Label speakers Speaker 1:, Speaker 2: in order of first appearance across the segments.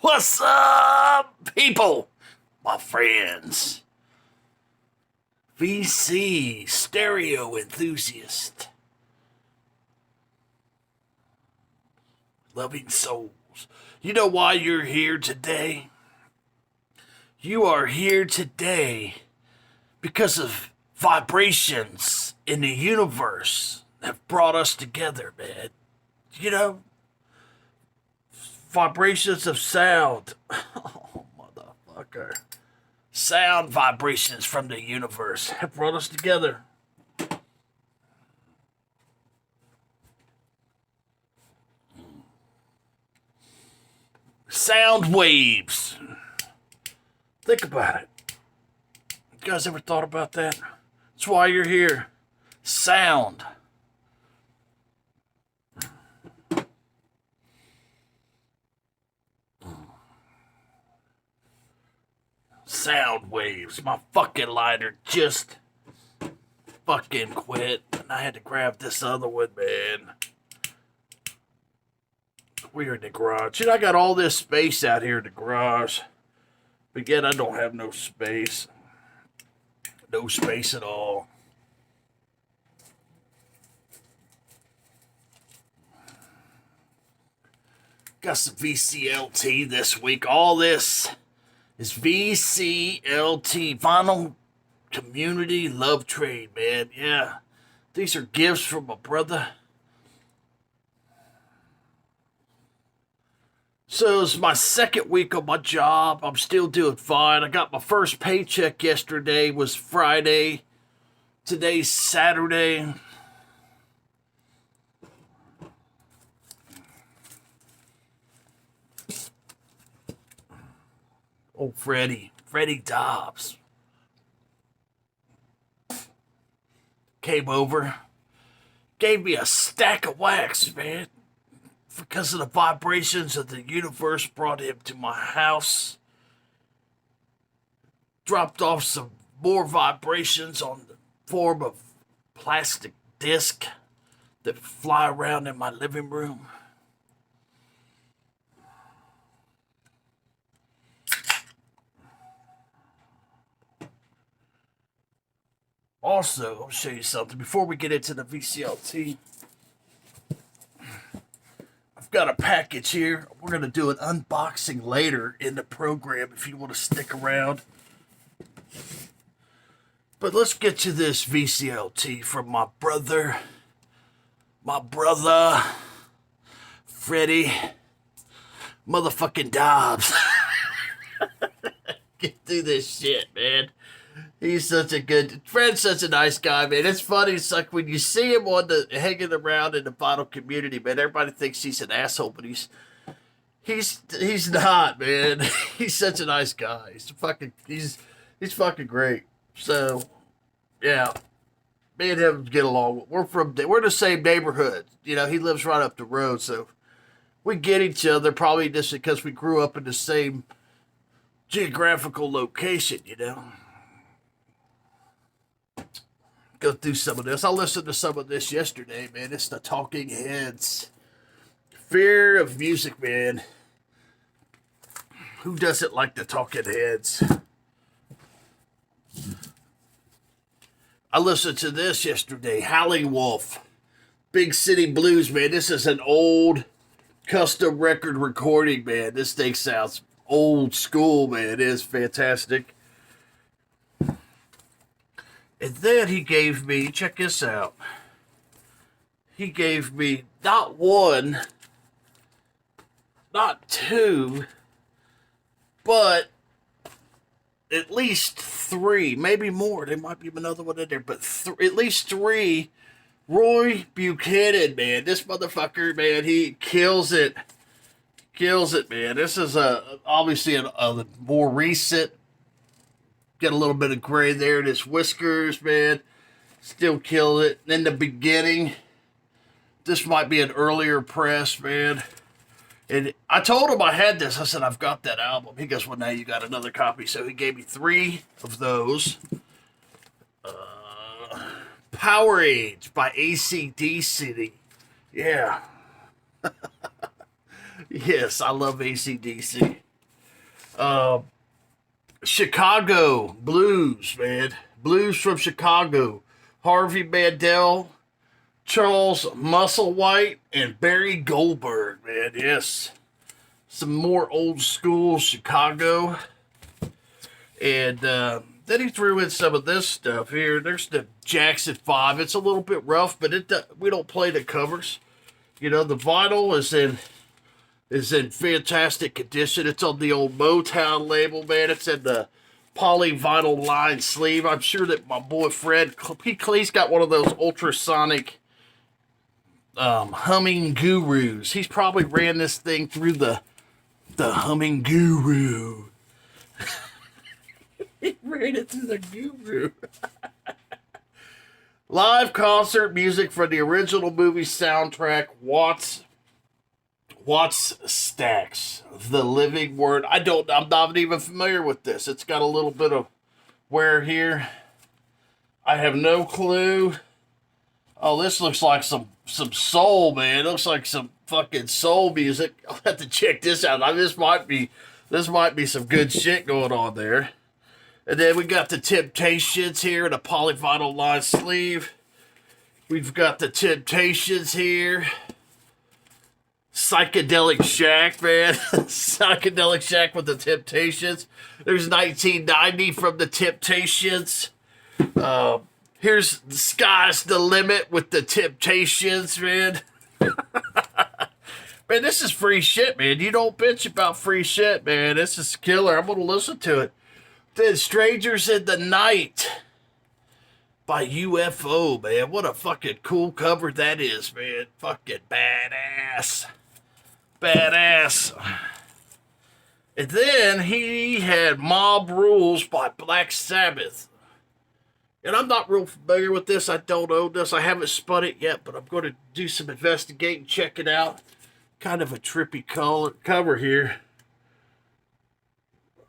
Speaker 1: What's up, people? My friends. VC stereo enthusiast. Loving souls. You know why you're here today? You are here today because of vibrations in the universe that have brought us together, man. You know, vibrations of sound. Oh, motherfucker. Sound vibrations from the universe have brought us together. Sound waves. Think about it. You guys ever thought about that? That's why you're here. Sound. Sound waves. My fucking lighter just fucking quit. And I had to grab this other one, man. We're in the garage. You know, I got all this space out here in the garage. But yet I don't have no space. No space at all. Got some VCLT this week. All this is VCLT. Vinyl Community Love Trade, man. Yeah. These are gifts from my brother. So it's my second week on my job. I'm still doing fine. I got my first paycheck yesterday. Was Friday. Today's Saturday. Oh, Freddie Dobbs came over, gave me a stack of wax, man. Because of the vibrations of the universe, brought him to my house. Dropped off some more vibrations on the form of plastic disc that fly around in my living room. Also, I'll show you something before we get into the VCLT. I've got a package here. We're going to do an unboxing later in the program if you want to stick around. But let's get to this VCLT from my brother, Freddie motherfucking Dobbs. Get through this shit, man. He's such a good Fred's such a nice guy, man. It's funny. It's like when you see him on the hanging around in the vinyl community, man. Everybody thinks he's an asshole, but he's not, man. He's such a nice guy. He's fucking great. So, yeah, me and him get along. We're in the same neighborhood. You know, he lives right up the road, so we get each other. Probably just because we grew up in the same geographical location. You know. Go through some of this. I listened to some of this yesterday, man. It's the Talking Heads. Fear of music, man. Who doesn't like the Talking Heads? I listened to this yesterday. Howling Wolf. Big City Blues, man. This is an old custom record recording, man. This thing sounds old school, man. It is fantastic. And then he gave me, check this out. He gave me not one, not two, but at least three, maybe more. There might be another one in there, but at least three. Roy Buchanan, man. This motherfucker, man, he kills it. Kills it, man. This is obviously a more recent. Got a little bit of gray there in his whiskers, man. Still killed it. In the beginning, this might be an earlier press, man. And I told him I had this. I said, I've got that album. He goes, well, now you got another copy. So he gave me three of those. Power Age by AC/DC. Yeah. Yes, I love AC/DC. Uh, Chicago blues, man. Blues from Chicago. Harvey Mandel, Charles Musselwhite, and Barry Goldberg, man. Yes. Some more old school Chicago. And then he threw in some of this stuff here. There's the Jackson 5. It's a little bit rough, but we don't play the covers. You know, the vinyl is in fantastic condition. It's on the old Motown label, man. It's in the polyvinyl line sleeve. I'm sure that my boy Fred, he's got one of those ultrasonic humming gurus. He's probably ran this thing through the humming guru. He ran it through the guru. Live concert music from the original movie soundtrack, Watts Stacks, The Living Word. I'm not even familiar with this. It's got a little bit of wear here. I have no clue. Oh, this looks like some soul, man. It looks like some fucking soul music. I'll have to check this out. This might be some good shit going on there. And then we got the Temptations here in a polyvinyl line sleeve. We've got the Temptations here. Psychedelic Shack, man. Psychedelic Shack with the Temptations. There's 1990 from the Temptations. Here's The Sky's the Limit with the Temptations, man. Man, this is free shit, man. You don't bitch about free shit, man. This is killer. I'm going to listen to it. Then Strangers in the Night by UFO, man. What a fucking cool cover that is, man. Fucking badass. Badass. And then he had Mob Rules by Black Sabbath. And I'm not real familiar with this. I don't own this. I haven't spun it yet, but I'm going to do some investigating, check it out. Kind of a trippy cover here.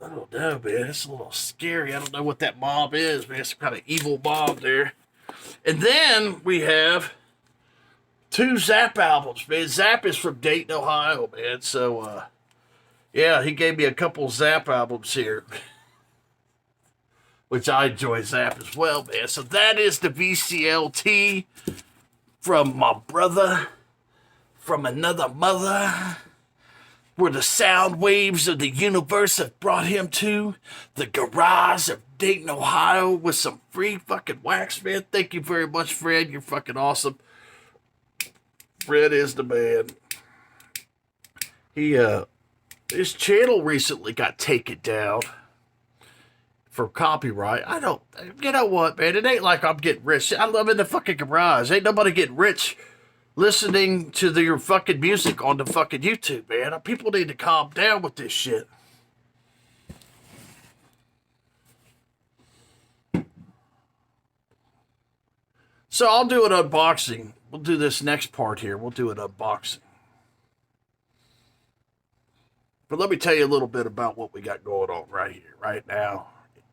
Speaker 1: I don't know, man. It's a little scary. I don't know what that mob is, man. It's some kind of evil mob there. And then we have 2 Zapp albums, man. Zapp is from Dayton, Ohio, man. So, yeah, he gave me a couple Zapp albums here. Which I enjoy Zapp as well, man. So that is the VCLT from my brother, from another mother, where the sound waves of the universe have brought him to the garage of Dayton, Ohio, with some free fucking wax, man. Thank you very much, Fred. You're fucking awesome. Fred is the man. His channel recently got taken down for copyright. You know what, man? It ain't like I'm getting rich. I live in the fucking garage. Ain't nobody getting rich listening to your fucking music on the fucking YouTube, man. People need to calm down with this shit. So I'll do an unboxing. We'll do this next part here. We'll do an unboxing. But let me tell you a little bit about what we got going on right here, right now,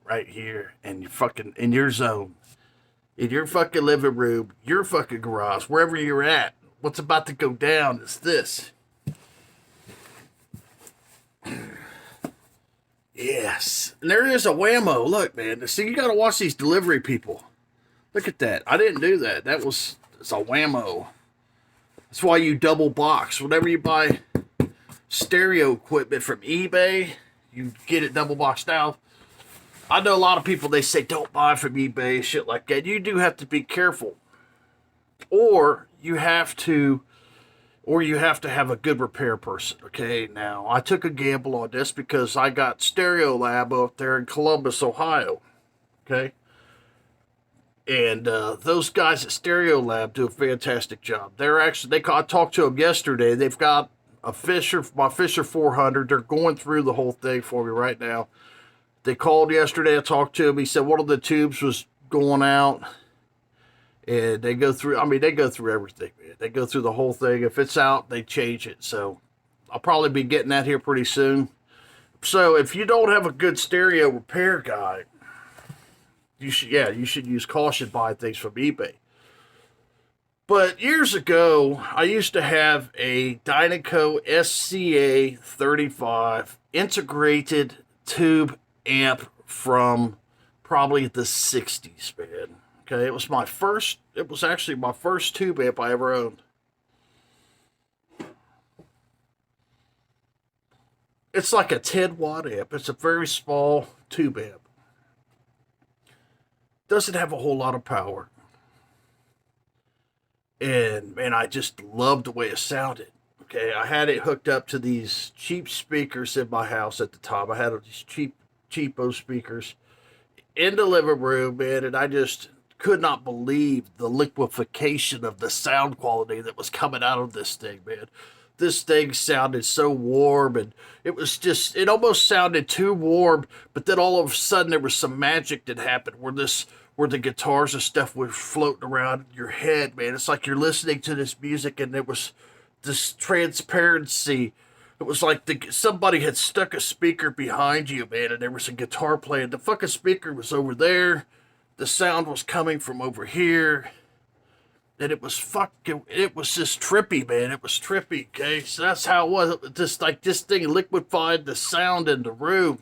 Speaker 1: right here, and in your zone, in your fucking living room, your fucking garage, wherever you're at. What's about to go down is this. Yes. And there is a whammo. Look, man. See, you got to watch these delivery people. Look at that. I didn't do that. It's a whammo. That's why you double box. Whenever you buy stereo equipment from eBay, you get it double boxed out. I know a lot of people, they say don't buy from eBay, shit like that. You do have to be careful. Or you have to have a good repair person. Okay, now I took a gamble on this because I got Stereo Lab up there in Columbus, Ohio. Okay, and those guys at Stereo Lab do a fantastic job. I talked to them yesterday. They've got my Fisher 400. They're going through the whole thing for me right now. They called yesterday. I talked to him. He said one of the tubes was going out. And they go through everything, man. They go through the whole thing. If it's out, they change it. So I'll probably be getting that here pretty soon. So if you don't have a good stereo repair guy, you should use caution buying things from eBay. But years ago, I used to have a Dynaco SCA 35 integrated tube amp from probably the 60s, man. Okay, it was actually my first tube amp I ever owned. It's like a 10-watt amp. It's a very small tube amp. Doesn't have a whole lot of power. And man, I just loved the way it sounded. Okay, I had it hooked up to these cheap speakers in my house at the time. I had these cheapo speakers in the living room, man, and I just could not believe the liquefaction of the sound quality that was coming out of this thing, man. This thing sounded so warm, and it almost sounded too warm, but then all of a sudden there was some magic that happened where the guitars and stuff were floating around in your head, man. It's like you're listening to this music and there was this transparency. It was like somebody had stuck a speaker behind you, man, and there was a guitar playing. The fucking speaker was over there. The sound was coming from over here. And it was just trippy, man. It was trippy, okay? So that's how it was. It was just like this thing liquefied the sound in the room.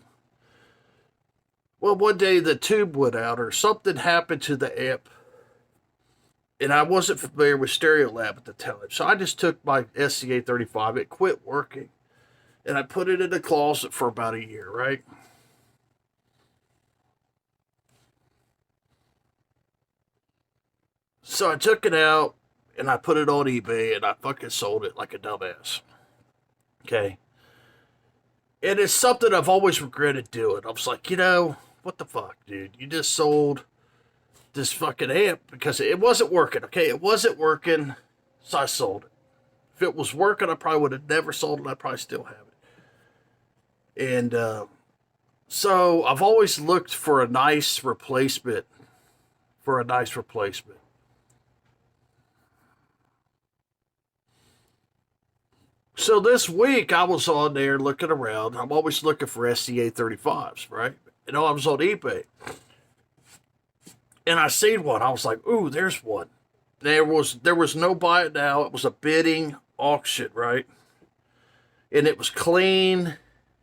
Speaker 1: Well, one day the tube went out or something happened to the amp. And I wasn't familiar with Stereolab at the time. So I just took my SCA-35. It quit working. And I put it in the closet for about a year, right? So I took it out and I put it on eBay and I fucking sold it like a dumbass. Okay. And it's something I've always regretted doing. I was like, what the fuck, dude? You just sold this fucking amp because it wasn't working, okay? It wasn't working, so I sold it. If it was working, I probably would have never sold it. I probably still have it. And so I've always looked for a nice replacement. So this week I was on there looking around. I'm always looking for SCA-35s, right? I was on eBay. And I seen one. I was like, ooh, there's one. There was no buy it now. It was a bidding auction, right? And it was clean.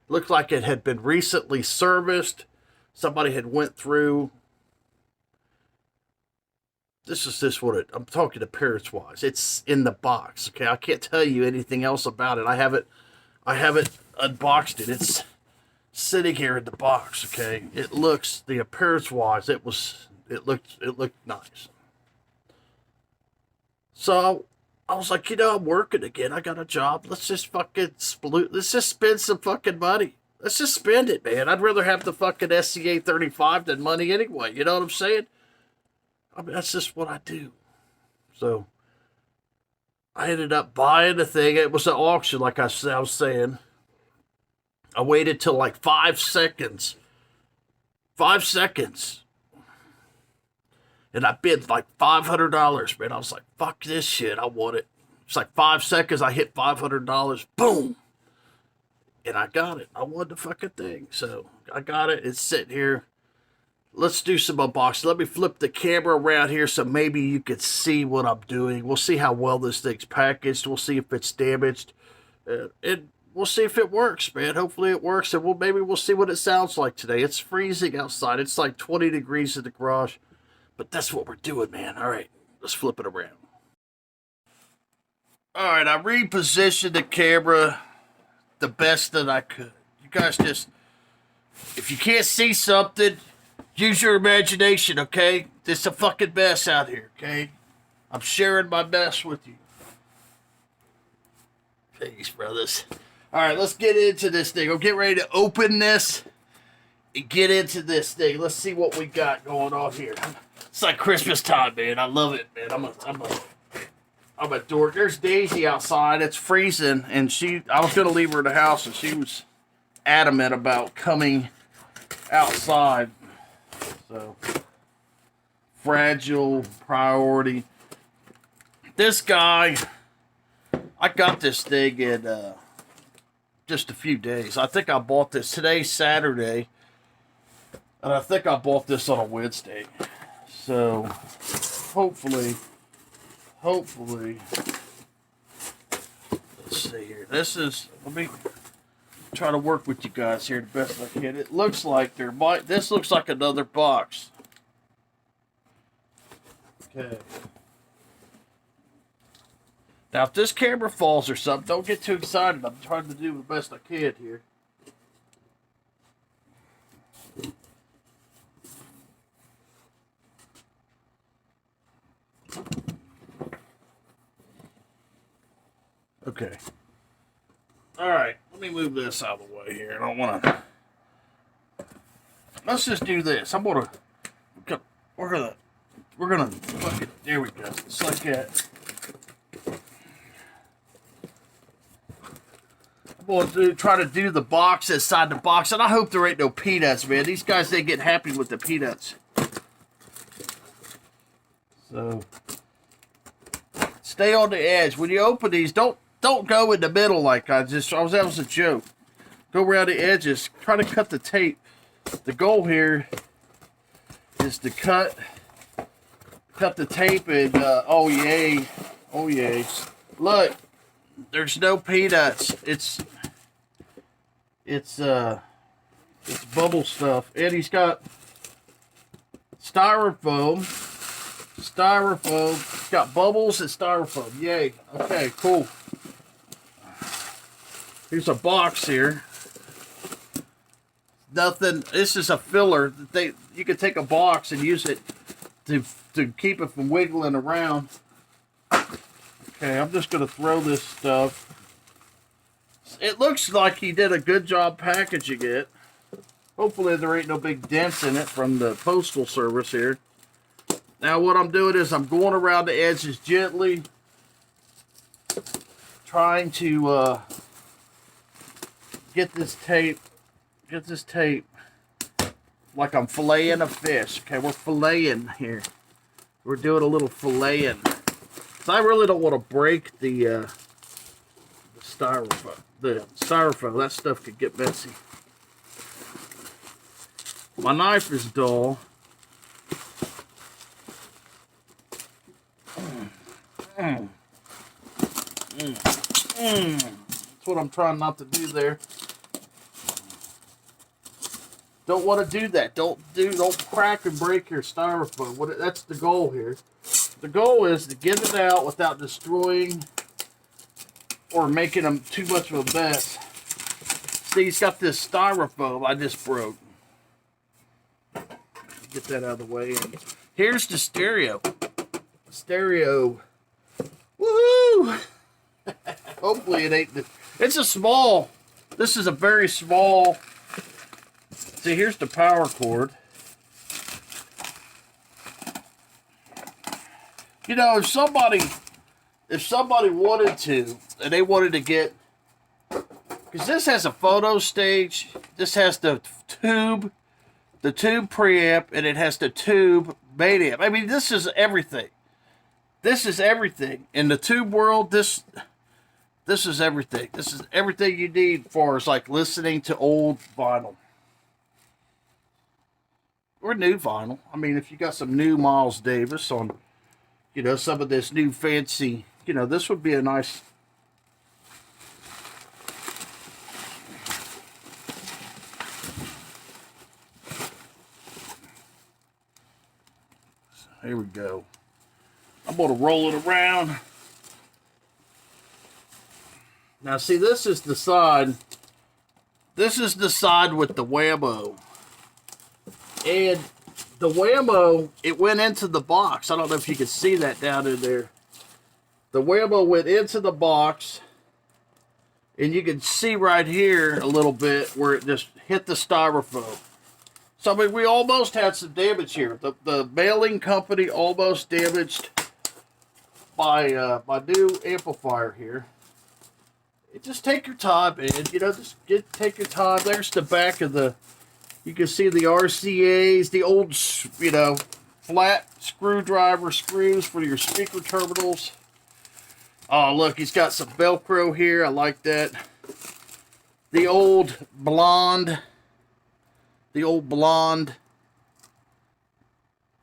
Speaker 1: Looked like it had been recently serviced. Somebody had went through. This is just I'm talking appearance wise. It's in the box. Okay, I can't tell you anything else about it. I haven't unboxed it. It's sitting here in the box. Okay, the appearance wise, it looked nice. So I was like, I'm working again. I got a job. Let's just let's just spend some fucking money. Let's just spend it, man. I'd rather have the fucking SCA-35 than money anyway. You know what I'm saying? I mean, that's just what I do. So I ended up buying the thing. It was an auction, like I was saying. I waited till like 5 seconds. 5 seconds. And I bid like $500, man. I was like, fuck this shit. I want it. It's like 5 seconds. I hit $500. Boom. And I got it. I won the fucking thing. So I got it. It's sitting here. Let's do some unboxing. Let me flip the camera around here so maybe you can see what I'm doing. We'll see how well this thing's packaged. We'll see if it's damaged. And we'll see if it works, man. Hopefully it works. And maybe we'll see what it sounds like today. It's freezing outside. It's like 20 degrees in the garage. But that's what we're doing, man. All right, let's flip it around. All right, I repositioned the camera the best that I could. You guys just, if you can't see something, use your imagination, okay? This is a fucking mess out here, okay? I'm sharing my mess with you. Peace, brothers. All right, let's get into this thing. I'll get ready to open this and get into this thing. Let's see what we got going on here. It's like Christmas time, man. I love it, man. I'm a dork. There's Daisy outside. It's freezing, and I was gonna leave her in the house, and she was adamant about coming outside. So, fragile priority. This guy, I got this thing in just a few days. I think I bought this. Today's Saturday, and I think I bought this on a Wednesday. So, hopefully, let's see here. Let me try to work with you guys here the best I can. It looks like this looks like another box. Okay. Now, if this camera falls or something, don't get too excited. I'm trying to do the best I can here. Okay. All right. Let me move this out of the way here. I don't want to. Let's just do this. We're gonna fuck it. There we go. It's like that. I'm going to try to do the box inside the box, and I hope there ain't no peanuts, man. These guys, they get happy with the peanuts. So stay on the edge. When you open these, don't go in the middle like that was a joke. Go around the edges. Try to cut the tape. The goal here is to cut the tape and oh yay. Look, there's no peanuts. It's bubble stuff. And he's got styrofoam. It's got bubbles and styrofoam. Yay. Okay, cool. Here's a box here. Nothing. This is a filler. You can take a box and use it to keep it from wiggling around. Okay, I'm just going to throw this stuff. It looks like he did a good job packaging it. Hopefully there ain't no big dents in it from the postal service here. Now what I'm doing is I'm going around the edges gently, trying to get this tape like I'm filleting a fish. Okay, we're filleting here. We're doing a little filleting. So I really don't want to break the styrofoam. The styrofoam, that stuff could get messy. My knife is dull. That's what I'm trying not to do there. Don't want to do that. Don't crack and break your styrofoam. That's the goal here. The goal is to get it out without destroying or making them too much of a mess. See, he's got this styrofoam I just broke. Get that out of the way. And here's the stereo. Stereo. Woohoo! Hopefully it ain't. It's a small. This is a very small. See, here's the power cord. You know, if somebody wanted to, and they wanted to get, because this has a photo stage, this has the tube preamp, and it has the tube main amp. I mean, this is everything. This is everything in the tube world. This is everything. This is everything you need for is like listening to old vinyl. Or new vinyl. I mean, if you got some new Miles Davis on, you know, some of this new fancy, you know, this would be a nice. Here we go. I'm going to roll it around. Now, see, this is the side. This is the side with the whammo. And the whammo, it went into the box. I don't know if you can see that down in there. The whammo went into the box. And you can see right here a little bit where it just hit the styrofoam. So, I mean, we almost had some damage here. The mailing company almost damaged my new amplifier here. Just take your time, man. You know, take your time. There's the back of the. You can see the RCAs, the old, you know, flat screwdriver screws for your speaker terminals. Oh, look, he's got some Velcro here. I like that. The old blonde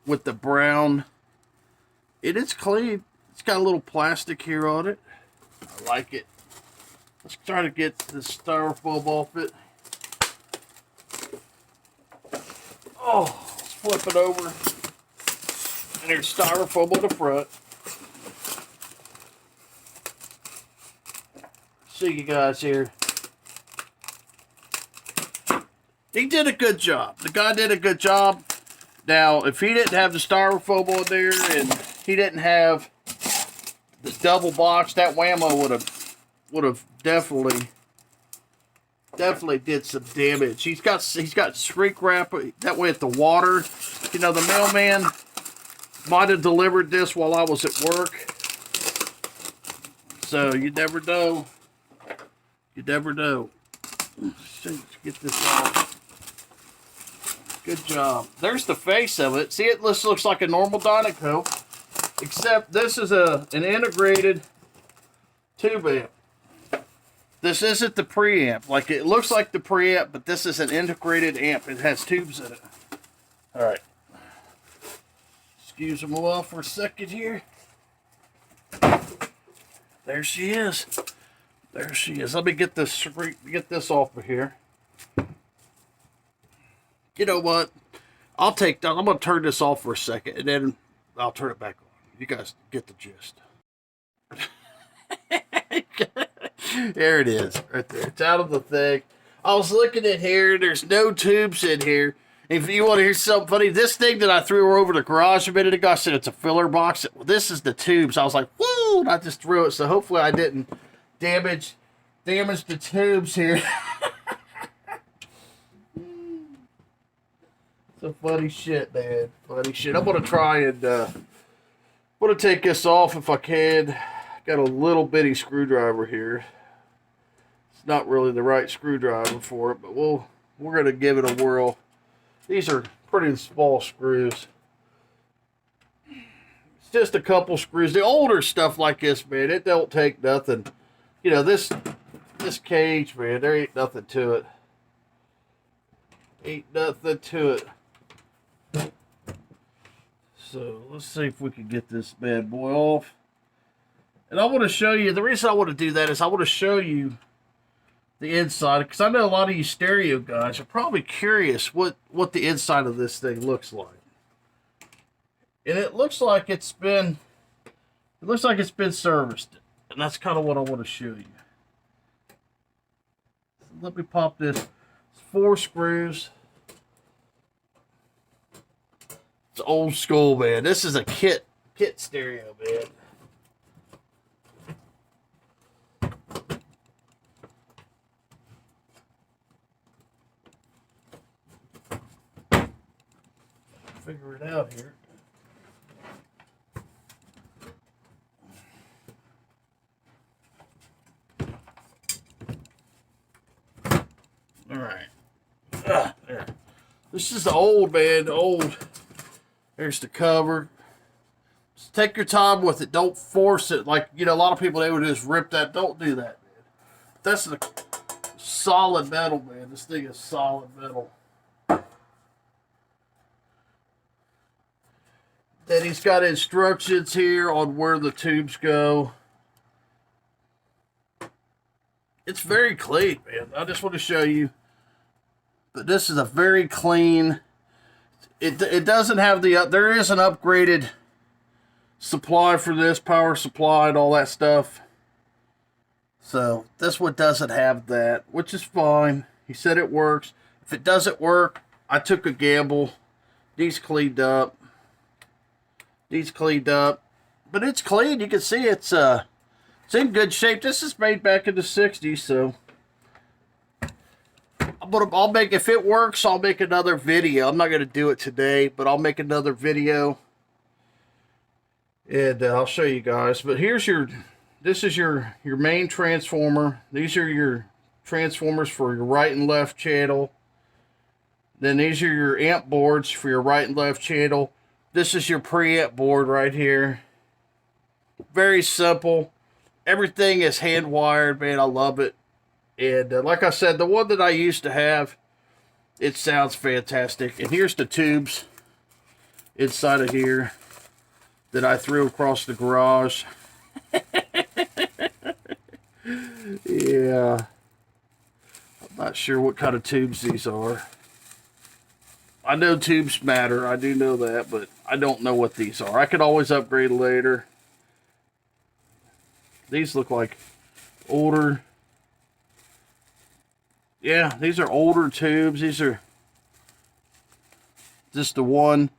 Speaker 1: with the brown. It is clean. It's got a little plastic here on it. I like it. Let's try to get this styrofoam off it. Oh, let's flip it over. And there's styrofoam on the front. See you guys here. He did a good job. The guy did a good job. Now, if he didn't have the styrofoam on there and he didn't have the double box, that whammo would have definitely did some damage. He's got shrink wrap that way at the water. You know, the mailman might have delivered this while I was at work. So you never know. You never know. Let's get this off. Good job. There's the face of it. See, it looks like a normal Dynaco, except this is an integrated tube amp. This isn't the preamp. Like, it looks like the preamp, but this is an integrated amp. It has tubes in it. All right. Excuse them off for a second here. There she is. There she is. Let me get this off of here. You know what? I'm going to turn this off for a second, and then I'll turn it back on. You guys get the gist. There it is, right there. It's out of the thing. I was looking at here. There's no tubes in here. If you want to hear something funny, this thing that I threw over the garage a minute ago, I said it's a filler box. Well, this is the tubes. I was like, woo! And I just threw it. So hopefully I didn't damage the tubes here. Some funny shit, man. Funny shit. I'm going to try and take this off if I can. Got a little bitty screwdriver here. It's not really the right screwdriver for it, but we're going to give it a whirl. These are pretty small screws. It's just a couple screws. The older stuff like this, man, it don't take nothing. You know, this cage, man, there ain't nothing to it. Ain't nothing to it. So let's see if we can get this bad boy off. And I want to show you, the reason I want to do that is I want to show you the inside, because I know a lot of you stereo guys are probably curious what the inside of this thing looks like. And it looks like it's been serviced. And that's kind of what I want to show you. So let me pop this. It's 4 screws. It's old school, man. This is a kit stereo, man. Figure it out here. All right. There. This is the old, man. Old. There's the cover. Just take your time with it. Don't force it. Like, you know, a lot of people, they would just rip that. Don't do that, man. That's the solid metal, man. This thing is solid metal. Then he's got instructions here on where the tubes go. It's very clean, man. I just want to show you. But this is a very clean. It doesn't have the. There is an upgraded supply for this, power supply and all that stuff. So this one doesn't have that, which is fine. He said it works. If it doesn't work, I took a gamble. These cleaned up. But it's clean. You can see it's in good shape. This is made back in the 60s, so I'll make, if it works, I'll make another video. I'm not going to do it today, but I'll make another video and I'll show you guys. But this is your main transformer. These are your transformers for your right and left channel. Then these are your amp boards for your right and left channel. This is your preamp board right here. Very simple. Everything is hand wired, man. I love it. And like I said, the one that I used to have, it sounds fantastic. And here's the tubes inside of here that I threw across the garage. Yeah. not sure what kind of tubes these are. I know tubes matter. I do know that, but I don't know what these are. I could always upgrade later. These look like older. Yeah, these are older tubes. These are just the one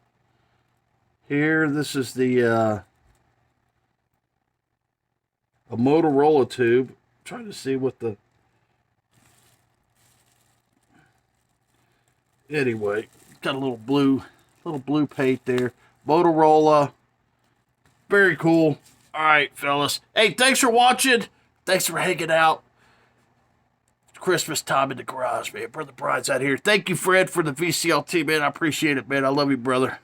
Speaker 1: here. This is the a Motorola tube. I'm trying to see what the... Anyway, got a little blue paint there. Motorola. Very cool. All right, fellas. Hey, thanks for watching. Thanks for hanging out. Christmas time in the garage, man. Brother Brian's out here. Thank you, Fred, for the VCLT, man. I appreciate it, man. I love you, brother.